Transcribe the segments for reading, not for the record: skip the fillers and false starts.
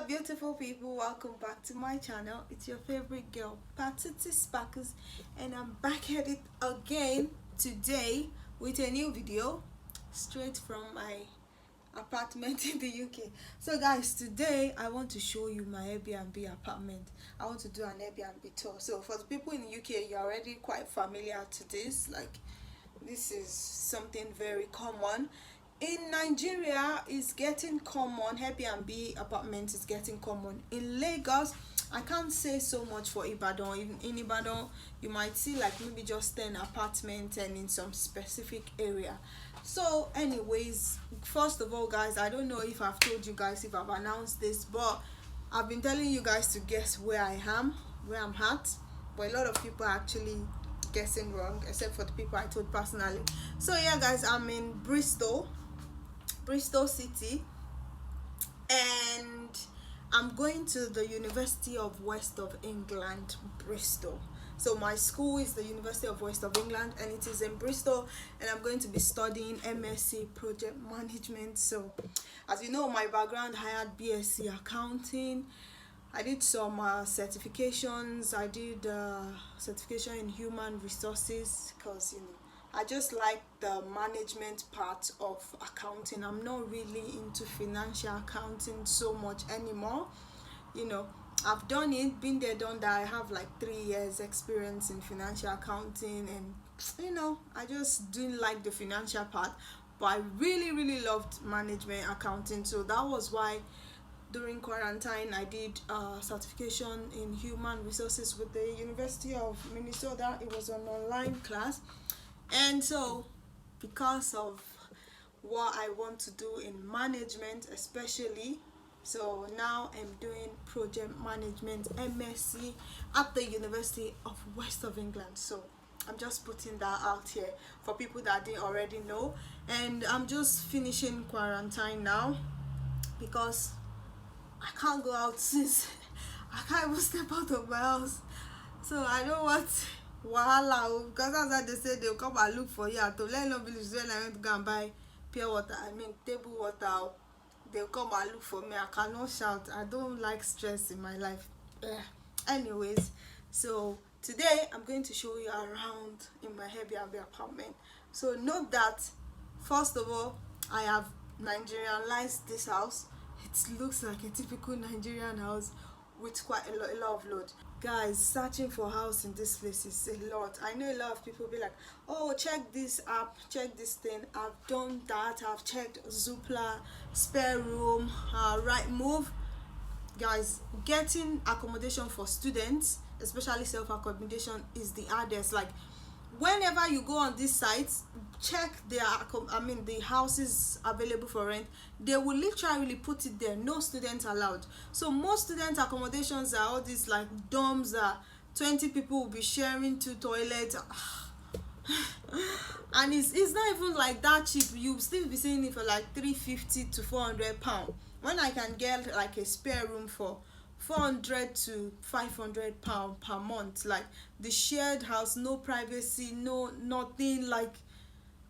Hello beautiful people, welcome back to my channel. It's your favorite girl Patiti Sparkles, and I'm back at it again today with a new video straight from my apartment in the UK. So guys, today I want to show you my Airbnb apartment. I want to do an Airbnb tour. So for the people in the UK, you're already quite familiar to this. Like, this is something very common in Nigeria. Is getting common. Airbnb apartment is getting common in Lagos. I can't say so much for Ibadan. In Ibadan, you might see like maybe just 10 apartments and in some specific area. So anyways, first of all guys, I don't know if I've told you guys, if I've announced this, but I've been telling you guys to guess where I'm at, but a lot of people are actually guessing wrong, except for the people I told personally. So yeah guys, I'm in Bristol City, and I'm going to the University of West of England, Bristol. So my school is the University of West of England, and it is in Bristol, and I'm going to be studying MSc Project Management. So as you know, my background, I had BSc Accounting. I did some certifications. I did certification in Human Resources, because I just like the management part of accounting. I'm not really into financial accounting so much anymore. I've done it, been there, done that. I have like 3 years experience in financial accounting, and I just didn't like the financial part, but I really loved management accounting. So that was why during quarantine I did certification in Human Resources with the University of Minnesota. It was an online class, and so because of what I want to do in management especially, so now I'm doing project management MSc at the University of West of England. So I'm just putting that out here for people that didn't already know. And I'm just finishing quarantine now because I can't go out since I can't even step out of my house. So I don't want wahala, because that's why they say they'll come and look for you. To let nobody when I went to go and buy pure water, table water, they'll come and look for me. I cannot shout. I don't like stress in my life. Anyways, so today I'm going to show you around in my Airbnb apartment. So note that first of all, I have Nigerianized this house. It looks like a typical Nigerian house with quite a lot of load. Guys, searching for house in this place is a lot. I know a lot of people be like, oh, check this app, check this thing. I've done that. I've checked Zoopla, Spare Room, Rightmove. Guys, getting accommodation for students, especially self-accommodation, is the hardest. Like, whenever you go on these sites, check the houses available for rent. They will literally put it there, no students allowed. So most student accommodations are all these like dorms that 20 people will be sharing 2 toilets. And it's not even like that cheap. You'll still be seeing it for like 350 to 400 pounds, when I can get like a spare room for 400 to 500 pounds per month. Like, the shared house, no privacy, no nothing. Like,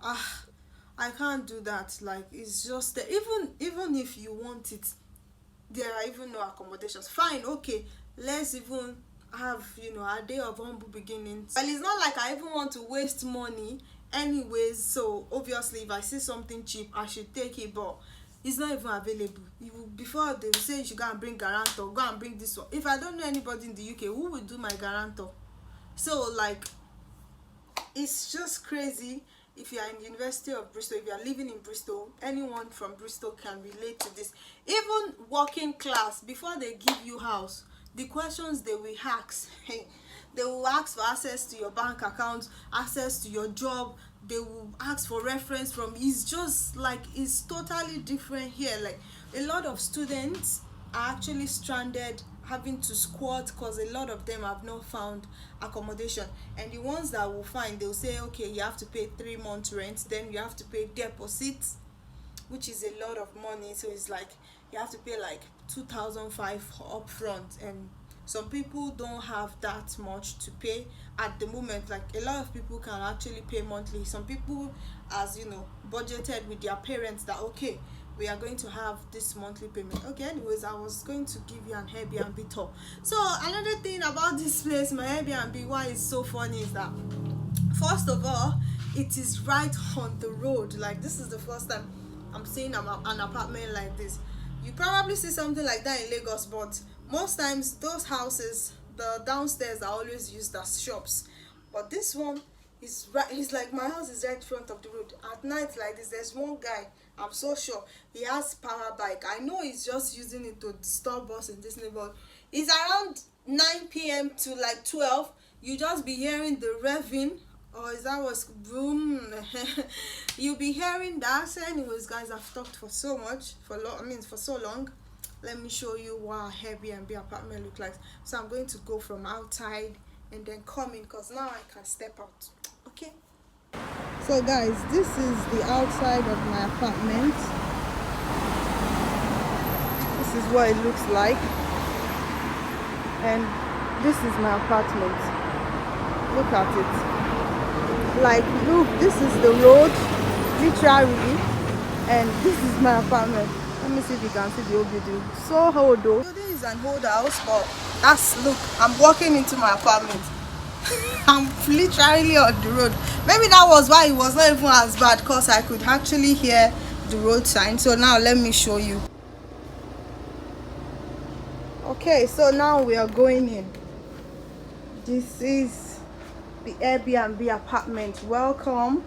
I can't do that. Like, it's just even if you want it, there are even no accommodations. Fine, okay, let's even have a day of humble beginnings. Well, it's not like I even want to waste money anyways. So obviously if I see something cheap, I should take it, but it's not even available. Before they will say you should go and bring guarantor, go and bring this one. If I don't know anybody in the UK, who will do my guarantor? So like, it's just crazy. If you are in the University of Bristol, if you are living in Bristol, anyone from Bristol can relate to this. Even working class, before they give you house, the questions they will ask, they will ask for access to your bank account, access to your job. They will ask for reference from. It's just like, it's totally different here. Like, a lot of students are actually stranded, having to squat, because a lot of them have not found accommodation. And the ones that will find, they'll say, okay, you have to pay 3 months rent, then you have to pay deposits, which is a lot of money. So it's like you have to pay like 2,500 up front, and some people don't have that much to pay at the moment. Like, a lot of people can actually pay monthly. Some people, as budgeted with their parents that, okay, we are going to have this monthly payment. Okay, anyways, I was going to give you an Airbnb tour. So another thing about this place, my Airbnb, why it's so funny is that, first of all, it is right on the road. Like, this is the first time I'm seeing an apartment like this. You probably see something like that in Lagos, but most times those houses, the downstairs are always used as shops. But this one is right, it's like my house is right in front of the road. At night like this, there's one guy, I'm so sure he has power bike. I know he's just using it to disturb us in this neighborhood. It's around 9 p.m. to like 12. You just be hearing the revving, or is that was boom? You'll be hearing that. So anyways, guys, I've talked for so much, for so long. Let me show you what our Airbnb apartment look like. So I'm going to go from outside and then come in, because now I can step out. Okay, so guys, this is the outside of my apartment. This is what it looks like, and this is my apartment. Look at it. Like, look, this is the road, literally, and this is my apartment. Let me see if you can see the old building. So old though. The building is an old house, but look, I'm walking into my apartment. I'm literally on the road. Maybe that was why it was not even as bad, because I could actually hear the road sign. So now let me show you. Okay, so now we are going in. This is the Airbnb apartment. Welcome.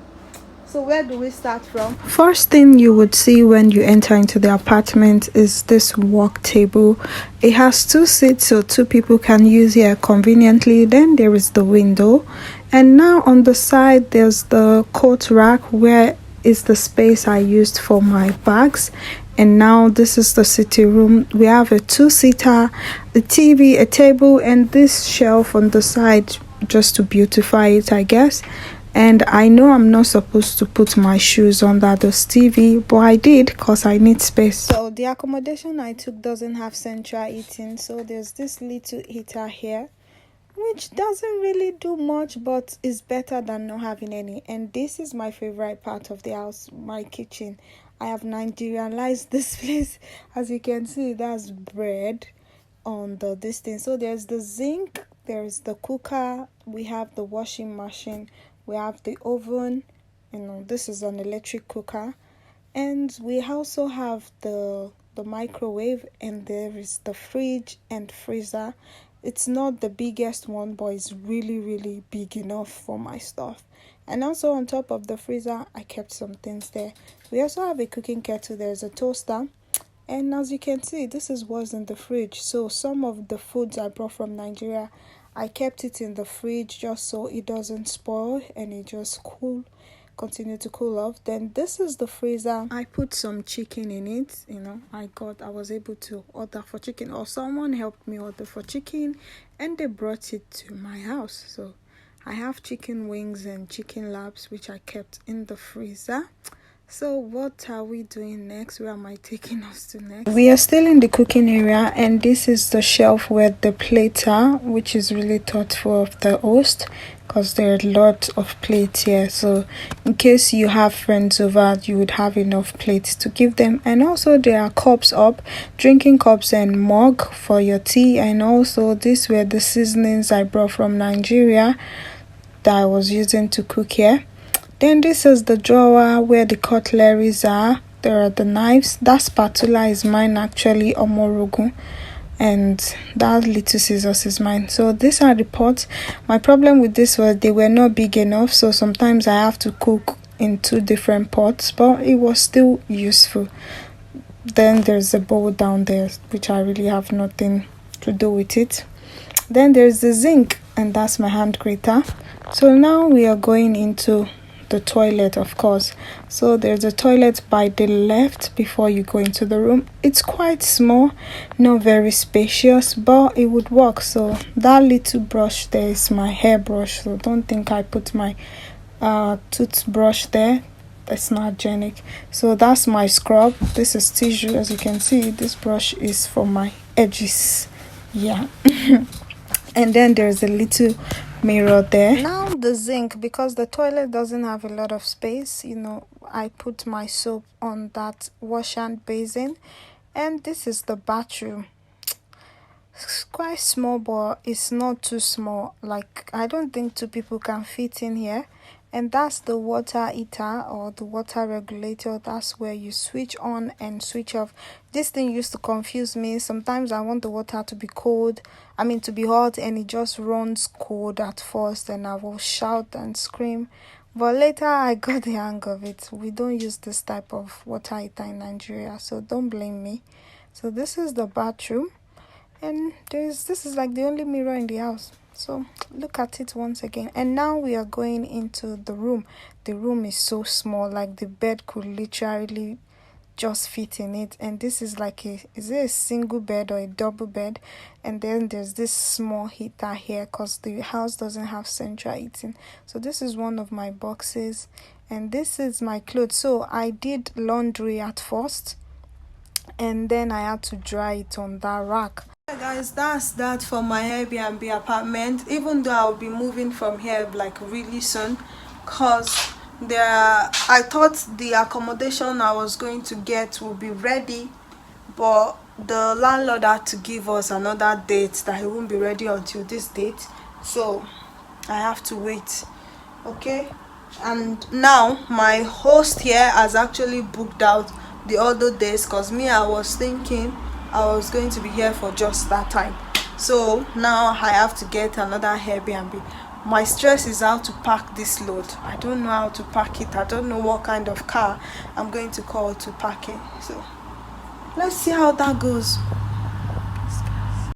So where do we start from? First thing you would see when you enter into the apartment is this work table. It has 2 seats, so 2 people can use here conveniently. Then there is the window, and now on the side there's the coat rack, where is the space I used for my bags. And now this is the sitting room. We have a 2-seater, a TV, a table, and this shelf on the side just to beautify it, I guess. And I know I'm not supposed to put my shoes under the TV, but I did because I need space. So the accommodation I took doesn't have central heating, so there's this little heater here, which doesn't really do much, but is better than not having any. And this is my favorite part of the house, my kitchen. I have Nigerianized this place. As you can see, that's bread on the distance. So there's the zinc, there's the cooker, we have the washing machine, we have the oven, this is an electric cooker, and we also have the microwave, and there is the fridge and freezer. It's not the biggest one, but it's really, really big enough for my stuff. And also on top of the freezer, I kept some things there. We also have a cooking kettle, there's a toaster, and as you can see, this is what's in the fridge. So some of the foods I brought from Nigeria, I kept it in the fridge just so it doesn't spoil and it just continue to cool off. Then this is the freezer. I put some chicken in it. I was able to order for chicken, or someone helped me order for chicken, and they brought it to my house. So I have chicken wings and chicken laps, which I kept in the freezer. So what are we doing next? Where am I taking us to next? We are still in the cooking area, and this is the shelf where the plates are, which is really thoughtful of the host, because there are lots of plates here. So in case you have friends over, you would have enough plates to give them. And also there are cups up, drinking cups and mug for your tea. And also these were the seasonings I brought from Nigeria that I was using to cook here. Then this is the drawer where the cutleries are. There are the knives. That spatula is mine, actually, omorogun. And that little scissors is mine. So these are the pots. My problem with this was they were not big enough, so sometimes I have to cook in 2 different pots, but it was still useful. Then there's a bowl down there, which I really have nothing to do with it. Then there's the zinc, and that's my hand grater. So now we are going into the toilet, of course. So there's a toilet by the left before you go into the room. It's quite small, not very spacious, but it would work. So that little brush there is my hairbrush, so don't think I put my toothbrush there. That's not hygienic. So that's my scrub. This is tissue. As you can see, this brush is for my edges. Yeah. And then there's a little mirror there. Now the zinc, because the toilet doesn't have a lot of space, you know, I put my soap on that wash hand basin. And this is the bathroom. It's quite small, but it's not too small. Like, I don't think two people can fit in here. And that's the water heater or the water regulator. That's where you switch on and switch off. This thing used to confuse me. Sometimes I want the water to be cold, to be hot, and it just runs cold at first, and I will shout and scream. But later I got the hang of it. We don't use this type of water heater in Nigeria, so don't blame me. So this is the bathroom, and this is like the only mirror in the house. So look at it once again. And now we are going into the room. The room is so small, like the bed could literally just fit in it. And this is like is it a single bed or a double bed? And then there's this small heater here because the house doesn't have central heating. So this is one of my boxes, and this is my clothes. So I did laundry at first, and then I had to dry it on that rack. Hey guys, that's that for my Airbnb apartment. Even though I'll be moving from here like really soon, cause I thought the accommodation I was going to get will be ready, but the landlord had to give us another date that he won't be ready until this date, so I have to wait. Okay, and now my host here has actually booked out the other days, because me, I was thinking I was going to be here for just that time. So now I have to get another Airbnb. My stress is how to pack this load. I don't know how to pack it. I don't know what kind of car I'm going to call to pack it. So let's see how that goes.